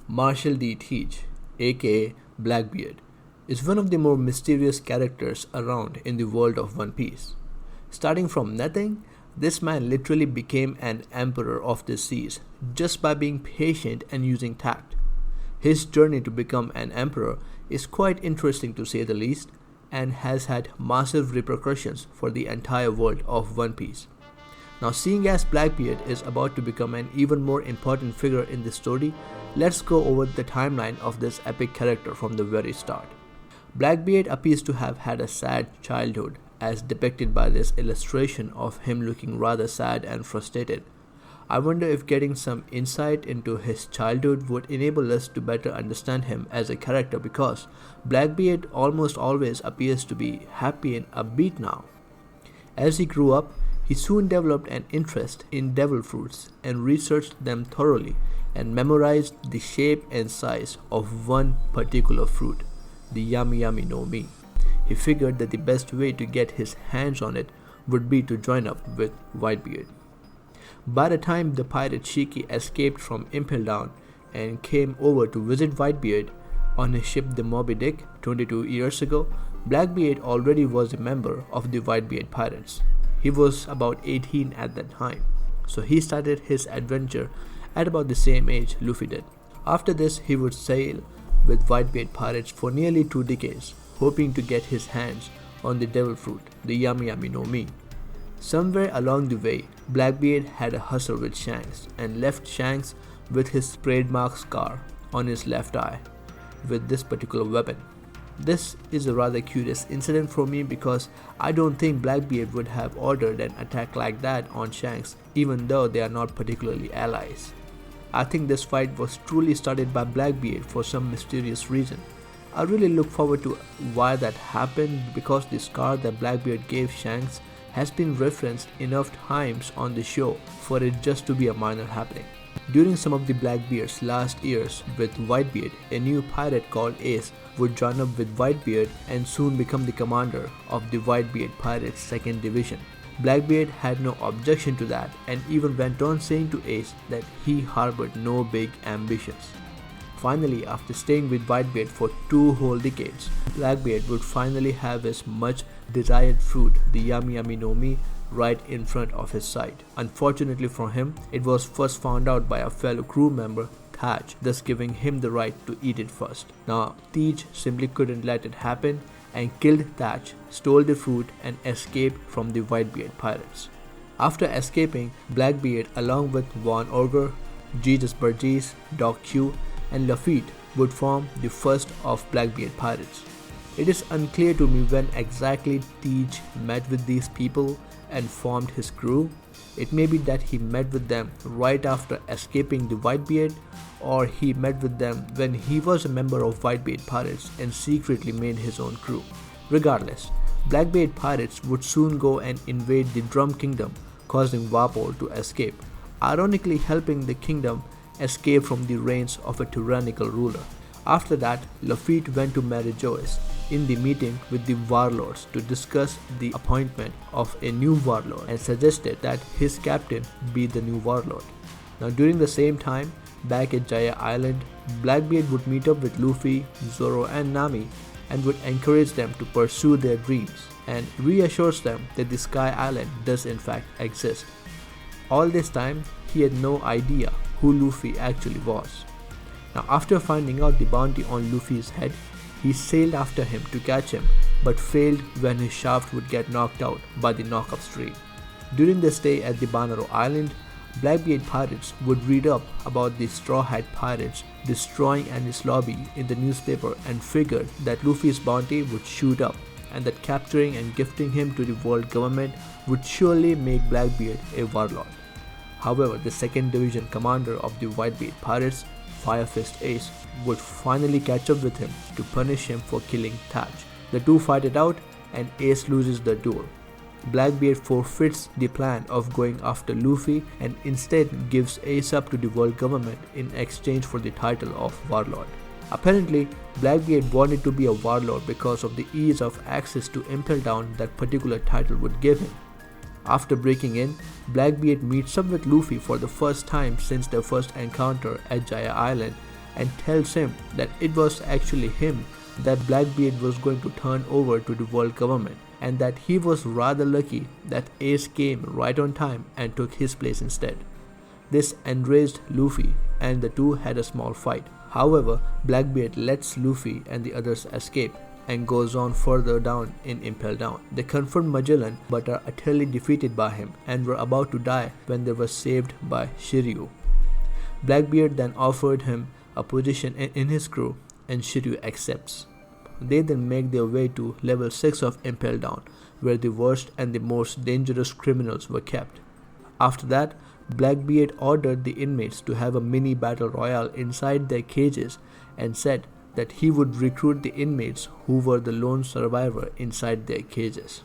Marshall D. Teach, aka Blackbeard, is one of the more mysterious characters around in the world of One Piece. Starting from nothing, this man literally became an emperor of the seas just by being patient and using tact. His journey to become an emperor is quite interesting to say the least, and has had massive repercussions for the entire world of One Piece. Now, seeing as Blackbeard is about to become an even more important figure in the story, let's go over the timeline of this epic character from the very start. Blackbeard appears to have had a sad childhood, as depicted by this illustration of him looking rather sad and frustrated. I wonder if getting some insight into his childhood would enable us to better understand him as a character, because Blackbeard almost always appears to be happy and upbeat now. As he grew up, he soon developed an interest in devil fruits and researched them thoroughly and memorized the shape and size of one particular fruit, the Yami Yami no Mi. He figured that the best way to get his hands on it would be to join up with Whitebeard. By the time the pirate Shiki escaped from Impel Down and came over to visit Whitebeard on his ship the Moby Dick 22 years ago, Blackbeard already was a member of the Whitebeard pirates. He was about 18 at that time, so he started his adventure at about the same age Luffy did. After this, he would sail with Whitebeard pirates for nearly 2 decades, hoping to get his hands on the devil fruit, the Yami Yami no Mi. Somewhere along the way, Blackbeard had a hustle with Shanks and left Shanks with his trademark scar on his left eye with this particular weapon. This is a rather curious incident for me, because I don't think Blackbeard would have ordered an attack like that on Shanks, even though they are not particularly allies. I think this fight was truly started by Blackbeard for some mysterious reason. I really look forward to why that happened, because the scar that Blackbeard gave Shanks has been referenced enough times on the show for it just to be a minor happening. During some of the Blackbeard's last years with Whitebeard, a new pirate called Ace would join up with Whitebeard and soon become the commander of the Whitebeard Pirates 2nd Division. Blackbeard had no objection to that and even went on saying to Ace that he harbored no big ambitions. Finally, after staying with Whitebeard for 2 whole decades, Blackbeard would finally have his much desired fruit, the Yami Yami no Mi, right in front of his sight. Unfortunately for him, it was first found out by a fellow crew member, Thatch, thus giving him the right to eat it first. Now, Teach simply couldn't let it happen and killed Thatch, stole the fruit and escaped from the Whitebeard pirates. After escaping, Blackbeard along with Von Orger, Jesus Burgess, Doc Q and Lafitte would form the first of Blackbeard pirates. It is unclear to me when exactly Teach met with these people and formed his crew. It may be that he met with them right after escaping the Whitebeard, or he met with them when he was a member of Whitebeard pirates and secretly made his own crew. Regardless, Blackbeard pirates would soon go and invade the Drum Kingdom, causing Wapol to escape, ironically helping the kingdom escape from the reigns of a tyrannical ruler. After that, Lafitte went to Marijois in the meeting with the warlords to discuss the appointment of a new warlord and suggested that his captain be the new warlord. Now, during the same time, back at Jaya Island, Blackbeard would meet up with Luffy, Zoro and Nami and would encourage them to pursue their dreams and reassures them that the Sky Island does in fact exist. All this time, he had no idea who Luffy actually was. Now, after finding out the bounty on Luffy's head, he sailed after him to catch him, but failed when his shaft would get knocked out by the knockup stream. During the stay at the Banaro Island, Blackbeard pirates would read up about the Straw Hat pirates destroying Enies Lobby in the newspaper and figured that Luffy's bounty would shoot up and that capturing and gifting him to the world government would surely make Blackbeard a warlord. However, the 2nd Division commander of the Whitebeard pirates, Fire Fist Ace, would finally catch up with him to punish him for killing Thatch. The two fight it out and Ace loses the duel. Blackbeard forfeits the plan of going after Luffy and instead gives Ace up to the world government in exchange for the title of warlord. Apparently, Blackbeard wanted to be a warlord because of the ease of access to Impel Down that particular title would give him. After breaking in, Blackbeard meets up with Luffy for the first time since their first encounter at Jaya Island and tells him that it was actually him that Blackbeard was going to turn over to the world government, and that he was rather lucky that Ace came right on time and took his place instead. This enraged Luffy, and the two had a small fight. However, Blackbeard lets Luffy and the others escape and goes on further down in Impel Down. They confront Magellan but are utterly defeated by him and were about to die when they were saved by Shiryu. Blackbeard then offered him a position in his crew, and Shiryu accepts. They then make their way to level 6 of Impel Down, where the worst and the most dangerous criminals were kept. After that, Blackbeard ordered the inmates to have a mini battle royale inside their cages and said that he would recruit the inmates who were the lone survivor inside their cages.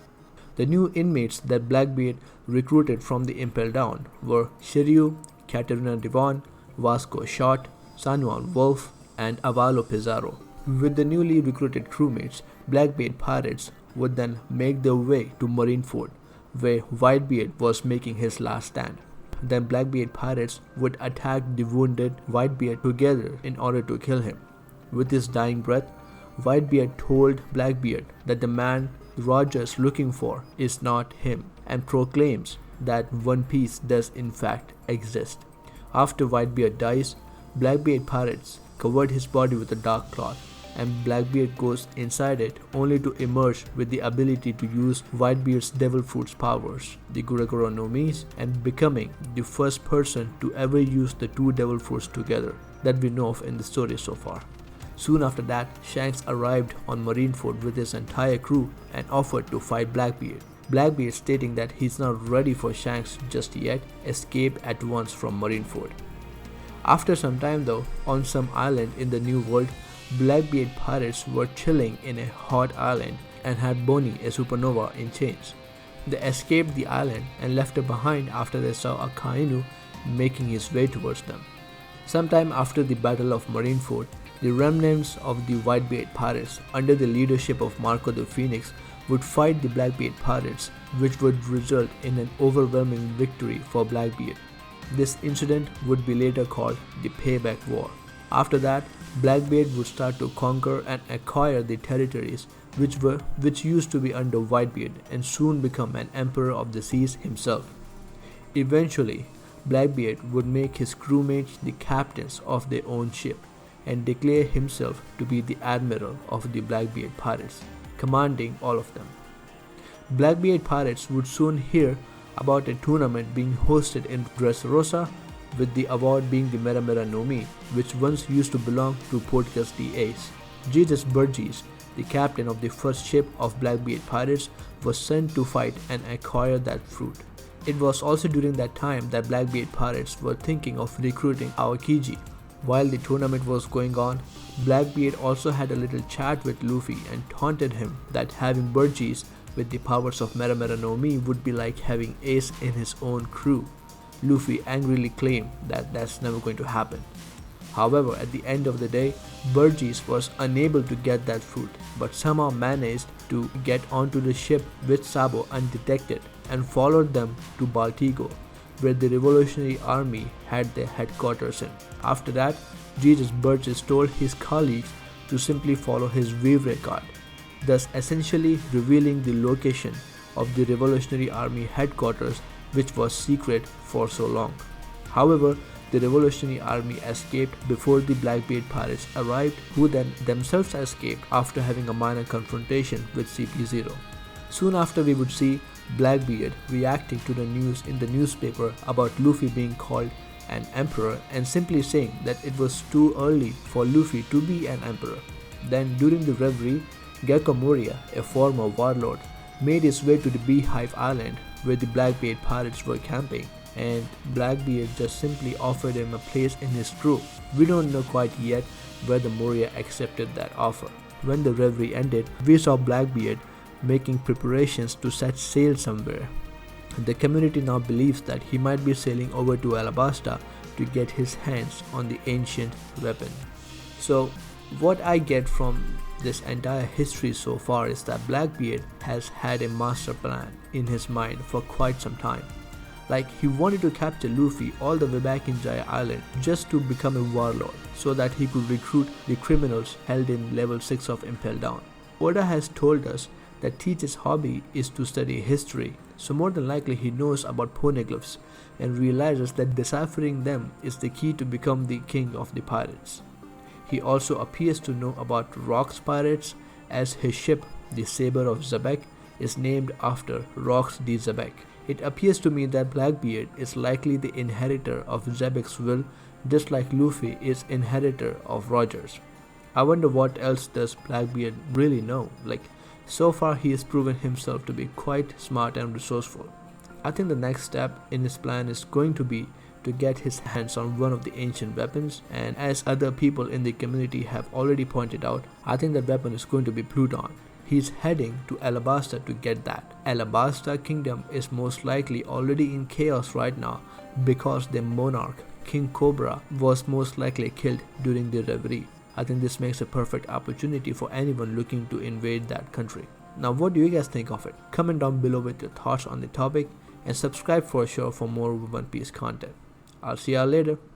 The new inmates that Blackbeard recruited from the Impel Down were Shiryu, Katarina Devon, Vasco Shot, Sanuan Wolf, and Avalo Pizarro. With the newly recruited crewmates, Blackbeard pirates would then make their way to Marineford, where Whitebeard was making his last stand. Then Blackbeard pirates would attack the wounded Whitebeard together in order to kill him. With his dying breath, Whitebeard told Blackbeard that the man Roger's looking for is not him, and proclaims that One Piece does in fact exist. After Whitebeard dies, Blackbeard pirates covered his body with a dark cloth, and Blackbeard goes inside it only to emerge with the ability to use Whitebeard's Devil Fruit's powers, the Guraguro no Mis, and becoming the first person to ever use the two Devil Fruits together that we know of in the story so far. Soon after that, Shanks arrived on Marineford with his entire crew and offered to fight Blackbeard. Blackbeard, stating that he's not ready for Shanks just yet, escaped at once from Marineford. After some time though, on some island in the New World, Blackbeard pirates were chilling in a hot island and had Bonnie, a supernova, in chains. They escaped the island and left her behind after they saw a Kainu making his way towards them. Sometime after the Battle of Marineford, the remnants of the Whitebeard pirates under the leadership of Marco the Phoenix would fight the Blackbeard pirates, which would result in an overwhelming victory for Blackbeard. This incident would be later called the Payback War. After that, Blackbeard would start to conquer and acquire the territories which used to be under Whitebeard, and soon become an emperor of the seas himself. Eventually, Blackbeard would make his crewmates the captains of their own ship and declare himself to be the admiral of the Blackbeard pirates, commanding all of them. Blackbeard pirates would soon hear about a tournament being hosted in Dressrosa, with the award being the Mera Mera no Mi, which once used to belong to Portgas the Ace. Jesus Burgess, the captain of the first ship of Blackbeard pirates, was sent to fight and acquire that fruit. It was also during that time that Blackbeard pirates were thinking of recruiting Aokiji. While the tournament was going on, Blackbeard also had a little chat with Luffy and taunted him that having Burgess with the powers of Mera Mera no Mi would be like having Ace in his own crew. Luffy angrily claimed that that's never going to happen. However, at the end of the day, Burgess was unable to get that fruit, but somehow managed to get onto the ship with Sabo undetected and followed them to Baltigo, where the Revolutionary Army had their headquarters in. After that, Jesus Burgess told his colleagues to simply follow his Vivre card, thus essentially revealing the location of the Revolutionary Army headquarters, which was secret for so long. However, the Revolutionary Army escaped before the Blackbeard pirates arrived, who then themselves escaped after having a minor confrontation with CP0. Soon after, we would see Blackbeard reacting to the news in the newspaper about Luffy being called an emperor and simply saying that it was too early for Luffy to be an emperor. Then during the reverie, Gecko Moria, a former warlord, made his way to the Beehive Island where the Blackbeard pirates were camping, and Blackbeard just simply offered him a place in his crew. We don't know quite yet whether Moria accepted that offer. When the reverie ended, we saw Blackbeard making preparations to set sail somewhere. The community now believes that he might be sailing over to Alabasta to get his hands on the ancient weapon. So what I get from this entire history so far is that Blackbeard has had a master plan in his mind for quite some time. Like, he wanted to capture Luffy all the way back in Jaya Island just to become a warlord so that he could recruit the criminals held in level 6 of Impel Down. Oda has told us that Teach's hobby is to study history, so more than likely he knows about poneglyphs and realizes that deciphering them is the key to become the king of the pirates. He also appears to know about Rock's pirates, as his ship, the Saber of Xebec, is named after Rox de Xebec. It appears to me that Blackbeard is likely the inheritor of Xebec's will, just like Luffy is inheritor of Roger's. I wonder what else does Blackbeard really know. Like, so far he has proven himself to be quite smart and resourceful. I think the next step in his plan is going to be to get his hands on one of the ancient weapons, and as other people in the community have already pointed out, I think that weapon is going to be Pluton. He's heading to Alabasta to get that. Alabasta Kingdom is most likely already in chaos right now because their monarch, King Cobra, was most likely killed during the reverie. I think this makes a perfect opportunity for anyone looking to invade that country. Now, what do you guys think of it? Comment down below with your thoughts on the topic and subscribe for sure for more One Piece content. I'll see y'all later.